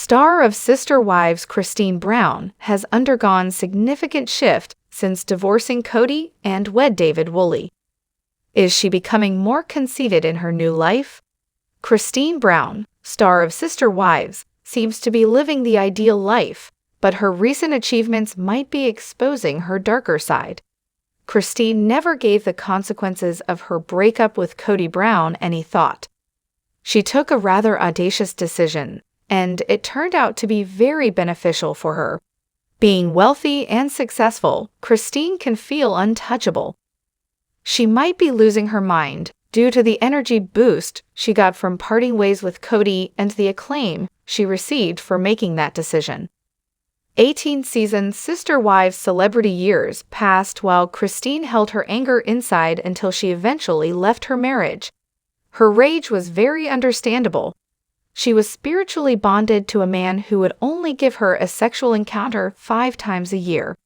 Star of Sister Wives Christine Brown has undergone significant shift since divorcing KODY and wed David Woolley. Is she becoming more conceited in her new life? Christine Brown, star of Sister Wives, seems to be living the ideal life, but her recent achievements might be exposing her darker side. Christine never gave the consequences of her breakup with KODY Brown any thought. She took a rather audacious decision, and it turned out to be very beneficial for her. Being wealthy and successful, Christine can feel untouchable. She might be losing her mind due to the energy boost she got from parting ways with KODY and the acclaim she received for making that decision. 18-season Sister Wives celebrity years passed while Christine held her anger inside until she eventually left her marriage. Her rage was very understandable. She was spiritually bonded to a man who would only give her a sexual encounter 5 times a year.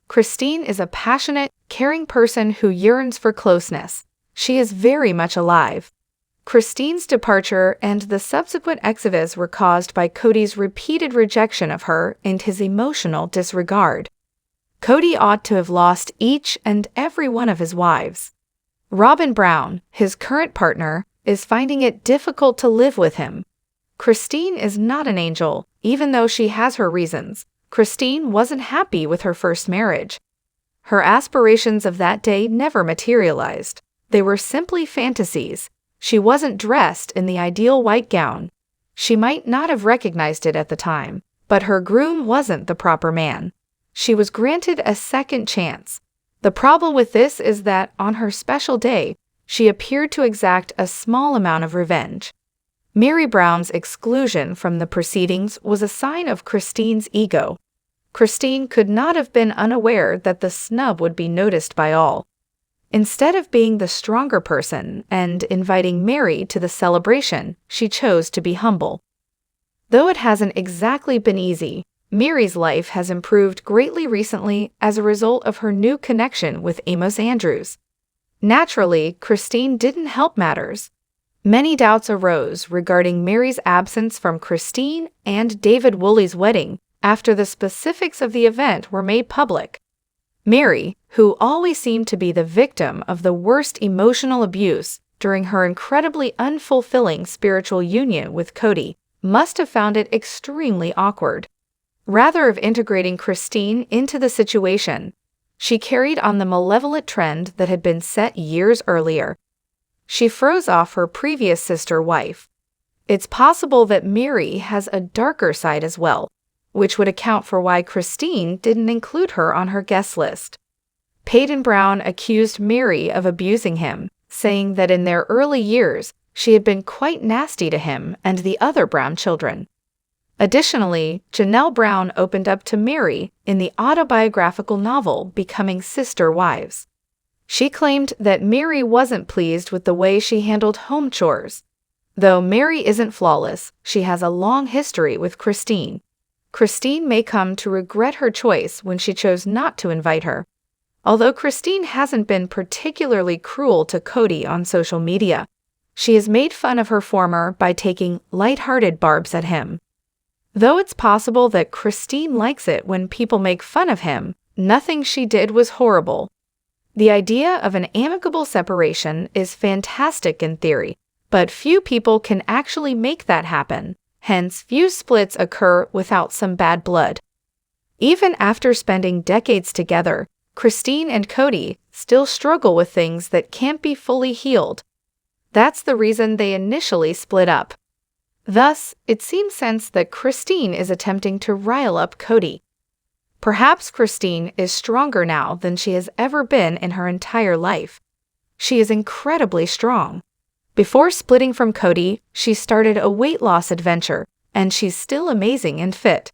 Christine is a passionate, caring person who yearns for closeness. She is very much alive. Christine's departure and the subsequent exodus were caused by KODY's repeated rejection of her and his emotional disregard. KODY ought to have lost each and every one of his wives. Robin Brown, his current partner, is finding it difficult to live with him. Christine is not an angel, even though she has her reasons. Christine wasn't happy with her first marriage. Her aspirations of that day never materialized. They were simply fantasies. She wasn't dressed in the ideal white gown. She might not have recognized it at the time, but her groom wasn't the proper man. She was granted a second chance. The problem with this is that on her special day, she appeared to exact a small amount of revenge. Mary Brown's exclusion from the proceedings was a sign of Christine's ego. Christine could not have been unaware that the snub would be noticed by all. Instead of being the stronger person and inviting Mary to the celebration, she chose to be humble. Though it hasn't exactly been easy, Mary's life has improved greatly recently as a result of her new connection with Amos Andrews. Naturally, Christine didn't help matters. Many doubts arose regarding Mary's absence from Christine and David Woolley's wedding after the specifics of the event were made public. Mary, who always seemed to be the victim of the worst emotional abuse during her incredibly unfulfilling spiritual union with KODY, must have found it extremely awkward. Rather than integrating Christine into the situation, she carried on the malevolent trend that had been set years earlier. She froze off her previous sister wife. It's possible that Mary has a darker side as well, which would account for why Christine didn't include her on her guest list. Peyton Brown accused Mary of abusing him, saying that in their early years, she had been quite nasty to him and the other Brown children. Additionally, Janelle Brown opened up to Mary in the autobiographical novel Becoming Sister Wives. She claimed that Mary wasn't pleased with the way she handled home chores. Though Mary isn't flawless, she has a long history with Christine. Christine may come to regret her choice when she chose not to invite her. Although Christine hasn't been particularly cruel to KODY on social media, she has made fun of her former by taking lighthearted barbs at him. Though it's possible that Christine likes it when people make fun of him, nothing she did was horrible. The idea of an amicable separation is fantastic in theory, but few people can actually make that happen. Hence, few splits occur without some bad blood. Even after spending decades together, Christine and KODY still struggle with things that can't be fully healed. That's the reason they initially split up. Thus, it seems sense that Christine is attempting to rile up KODY. Perhaps Christine is stronger now than she has ever been in her entire life. She is incredibly strong. Before splitting from KODY, she started a weight loss adventure, and she's still amazing and fit.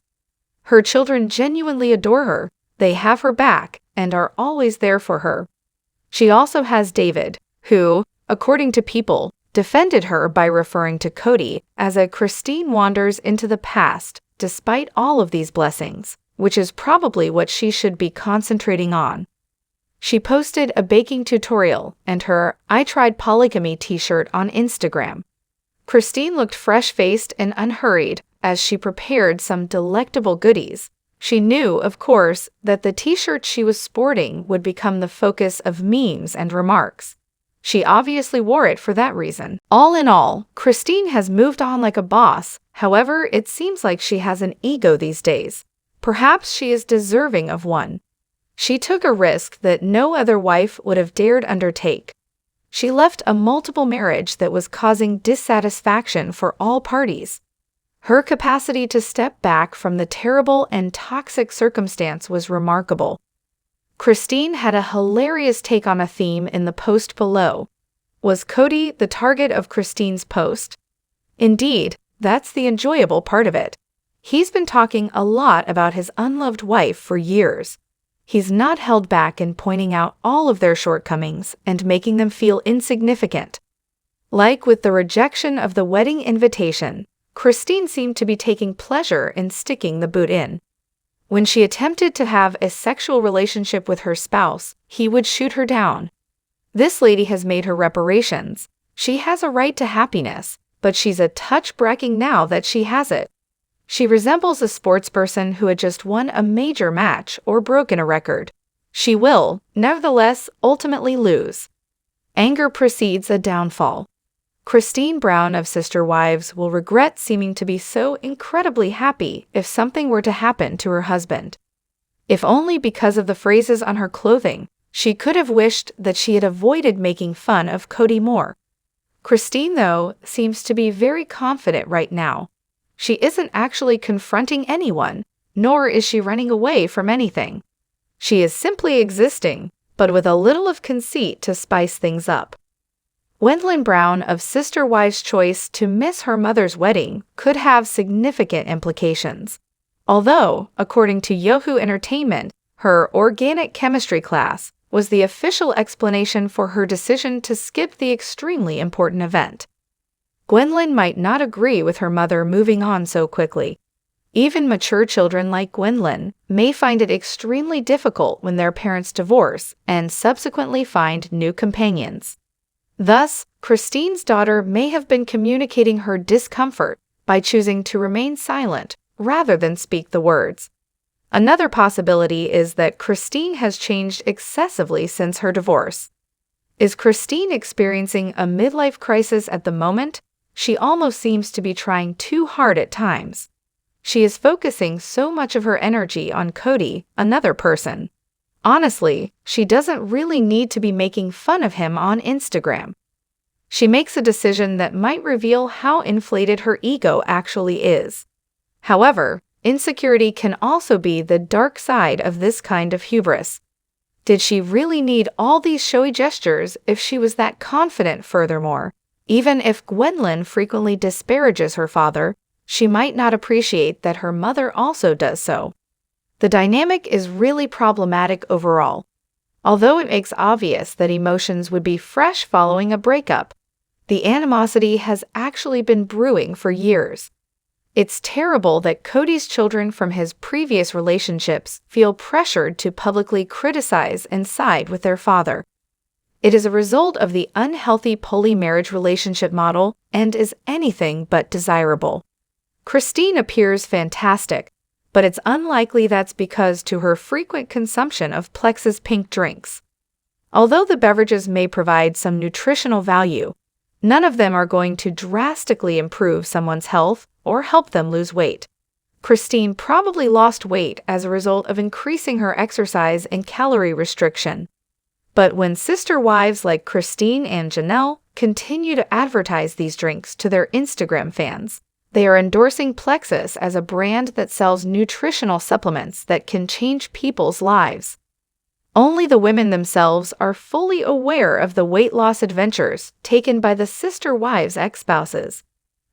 Her children genuinely adore her, they have her back, and are always there for her. She also has David, who, according to People, defended her by referring to KODY as a Christine wanders into the past despite all of these blessings, which is probably what she should be concentrating on. She posted a baking tutorial and her "I Tried Polygamy" t-shirt on Instagram. Christine looked fresh-faced and unhurried, as she prepared some delectable goodies. She knew, of course, that the t-shirt she was sporting would become the focus of memes and remarks. She obviously wore it for that reason. All in all, Christine has moved on like a boss. However, it seems like she has an ego these days. Perhaps she is deserving of one. She took a risk that no other wife would have dared undertake. She left a multiple marriage that was causing dissatisfaction for all parties. Her capacity to step back from the terrible and toxic circumstance was remarkable. Christine had a hilarious take on a theme in the post below. Was KODY the target of Christine's post? Indeed, that's the enjoyable part of it. He's been talking a lot about his unloved wife for years. He's not held back in pointing out all of their shortcomings and making them feel insignificant. Like with the rejection of the wedding invitation, Christine seemed to be taking pleasure in sticking the boot in. When she attempted to have a sexual relationship with her spouse, he would shoot her down. This lady has made her reparations. She has a right to happiness, but she's a touch bragging now that she has it. She resembles a sportsperson who had just won a major match or broken a record. She will, nevertheless, ultimately lose. Anger precedes a downfall. Christine Brown of Sister Wives will regret seeming to be so incredibly happy if something were to happen to her husband. If only because of the phrases on her clothing, she could have wished that she had avoided making fun of KODY more. Christine, though, seems to be very confident right now. She isn't actually confronting anyone, nor is she running away from anything. She is simply existing, but with a little of conceit to spice things up. Gwendolyn Brown of Sister Wives' choice to miss her mother's wedding could have significant implications. Although, according to Yahoo Entertainment, her organic chemistry class was the official explanation for her decision to skip the extremely important event. Gwendolyn might not agree with her mother moving on so quickly. Even mature children like Gwendolyn may find it extremely difficult when their parents divorce and subsequently find new companions. Thus, Christine's daughter may have been communicating her discomfort by choosing to remain silent rather than speak the words. Another possibility is that Christine has changed excessively since her divorce. Is Christine experiencing a midlife crisis at the moment? She almost seems to be trying too hard at times. She is focusing so much of her energy on KODY, another person. Honestly, she doesn't really need to be making fun of him on Instagram. She makes a decision that might reveal how inflated her ego actually is. However, insecurity can also be the dark side of this kind of hubris. Did she really need all these showy gestures if she was that confident? Furthermore, even if Gwendolyn frequently disparages her father, she might not appreciate that her mother also does so. The dynamic is really problematic overall. Although it makes obvious that emotions would be fresh following a breakup, the animosity has actually been brewing for years. It's terrible that KODY's children from his previous relationships feel pressured to publicly criticize and side with their father. It is a result of the unhealthy poly-marriage relationship model and is anything but desirable. Christine appears fantastic, but it's unlikely that's because to her frequent consumption of Plex's pink drinks. Although the beverages may provide some nutritional value, none of them are going to drastically improve someone's health or help them lose weight. Christine probably lost weight as a result of increasing her exercise and calorie restriction. But when sister wives like Christine and Janelle continue to advertise these drinks to their Instagram fans, they are endorsing Plexus as a brand that sells nutritional supplements that can change people's lives. Only the women themselves are fully aware of the weight loss adventures taken by the sister wives' ex-spouses.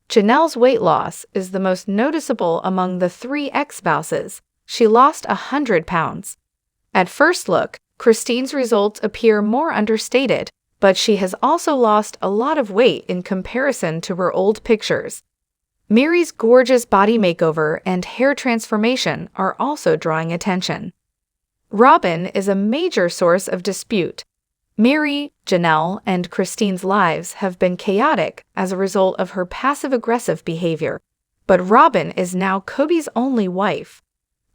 Janelle's weight loss is the most noticeable among the 3 ex-spouses. She lost 100 pounds. At first look, Christine's results appear more understated, but she has also lost a lot of weight in comparison to her old pictures. Miri's gorgeous body makeover and hair transformation are also drawing attention. Robin is a major source of dispute. Miri, Janelle, and Christine's lives have been chaotic as a result of her passive-aggressive behavior. But Robin is now KODY's only wife.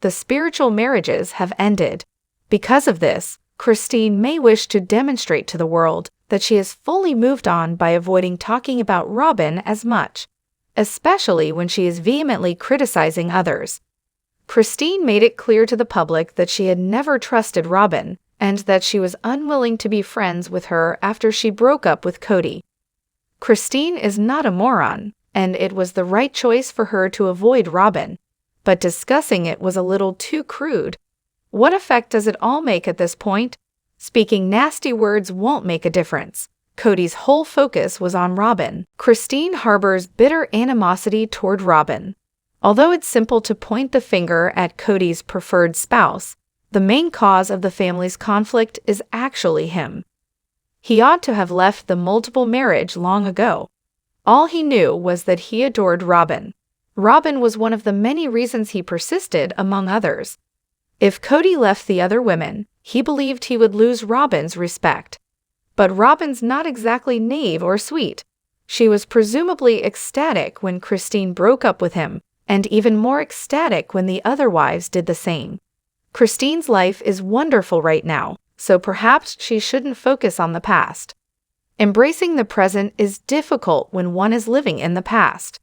The spiritual marriages have ended. Because of this, Christine may wish to demonstrate to the world that she has fully moved on by avoiding talking about Robin as much, especially when she is vehemently criticizing others. Christine made it clear to the public that she had never trusted Robin and that she was unwilling to be friends with her after she broke up with KODY. Christine is not a moron, and it was the right choice for her to avoid Robin, but discussing it was a little too crude. What effect does it all make at this point? Speaking nasty words won't make a difference. KODY's whole focus was on Robin. Christine harbors bitter animosity toward Robin. Although it's simple to point the finger at KODY's preferred spouse, the main cause of the family's conflict is actually him. He ought to have left the multiple marriage long ago. All he knew was that he adored Robin. Robin was one of the many reasons he persisted, among others. If KODY left the other women, he believed he would lose Robin's respect. But Robin's not exactly naive or sweet. She was presumably ecstatic when Christine broke up with him, and even more ecstatic when the other wives did the same. Christine's life is wonderful right now, so perhaps she shouldn't focus on the past. Embracing the present is difficult when one is living in the past.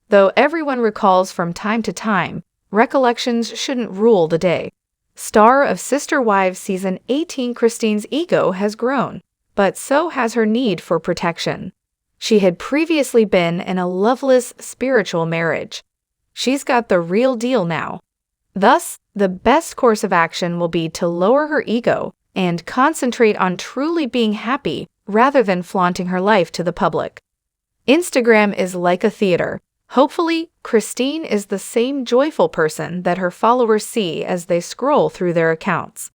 Though everyone recalls from time to time, recollections shouldn't rule the day. Star of Sister Wives Season 18. Christine's ego has grown, but so has her need for protection. She had previously been in a loveless spiritual marriage. She's got the real deal now. Thus, the best course of action will be to lower her ego and concentrate on truly being happy rather than flaunting her life to the public. Instagram is like a theater. Hopefully, Christine is the same joyful person that her followers see as they scroll through their accounts.